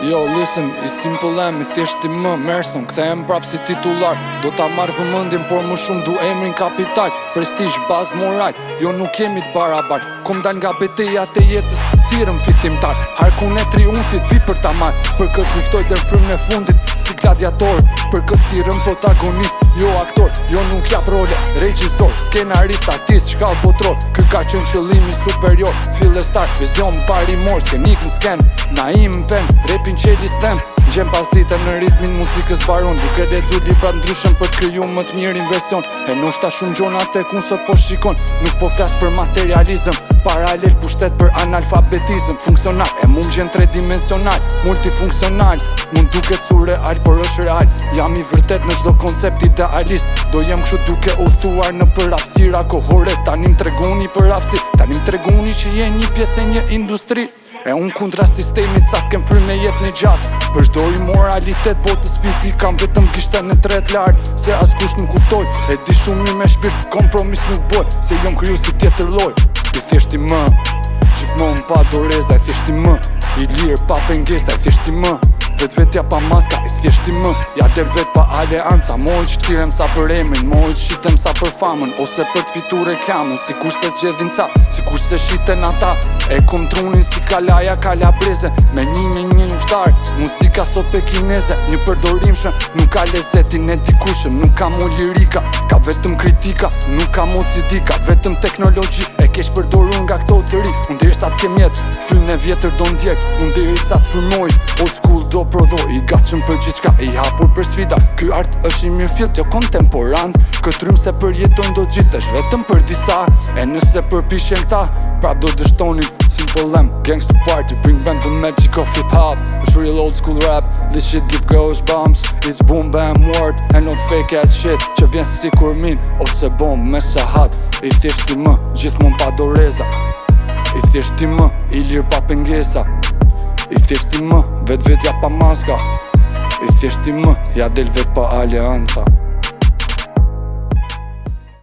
Yo, listen, i simple em, i thjeshti më Merson, kthehem prap si titular. Do ta marr vëmendjen, por më shumë du emrin kapital. Prestigj, bazë moral, jo nuk jemi të barabart. Kom dal nga betejat e jetës, thirrëm fitimtar. Harkun e triumfit, vi për ta marr. Për këtë luftoj deri frymën e fundit, si gladiator. Për këtë thirrëm protagonist, jo aktor. Jo nuk jap role, regjisor, skenarist, artist, shkallë botror. Ky ka qenë qëllimi superior, fillestar, vizion parimor, skenik në sken, naim pen, repin qeli stem. Gjem pas dite në ritmin muzikës baron, duke lexu libra ndryshëm për t'kriju më të mirin version. E noshta shumë gjona tek unë sot po shikon, nuk po flas për materializëm, paralel pushtet për analfabetizëm. Funksional, e mund gjen tridimensional, multifunksional. Mund duket surreal, por është real. Jam i vërtet në çdo koncept idealist. Do jem kështu duke u thuar në për hapësira kohore. Tani më tregoni për aftësi, tani më tregoni që je një pjesë e një industri. E unë kundra sistemit sa t'kem frymë me jetë në gjatë. Për çdo imoralitet botës fizik kam vetëm kishte në tret lartë. Se askush nuk kuptoj, e di shumë mirë me shpirt, kompromis nuk boj. Se jom kriju si tjetër loj. I thjeshti më, gjithmonë pa doreza. I thjeshti më, i lirë pa pengesa. I thjeshti më, vetja pa maska. I thjeshti më, ja del vet pa aleanca. Moj që t'firem sa për emrin, moj që shitem sa për famën, ose për t'fitu reklamën. Sikur se zgjedhin ca, sikur se shiten ata. E kom trunin si kalaja kalabreze, me një ushtar. Muzika sot pekineze, një përdorim shën. Nuk ka lezetin e dikushëm, nuk ka mo lirika. Ka vetëm kritika, nuk ka mo cidika. Vetëm teknologji, e kesh përdorun nga këto të ri. Unë deri sa t'kem jet, frymë e vjetër do ndjek. Unë deri sa t'frymoj, old school do prodhoj. I gatshëm për gjithçka, i hapur për sfida. Ky art është i mirë filt, jo kontemporant. Këtë rrymë se përjetojnë do gjithësh vetëm për disa. E nëse përpishen këta, prap do dështonin. Simple M, gangsta party, bring back the magic of hip-hop. It's real old school rap, this shit give goosebumps. It's boom bam word, and not fake ass shit. Që vjen si kur min, ose bomb me shahat. I thjeshti më, gjithmon pa doreza. I thjeshti më, i lirë pa pengesa. I thjeshti më, vetja pa maska. I thjeshti më, ja del vet pa aleanca.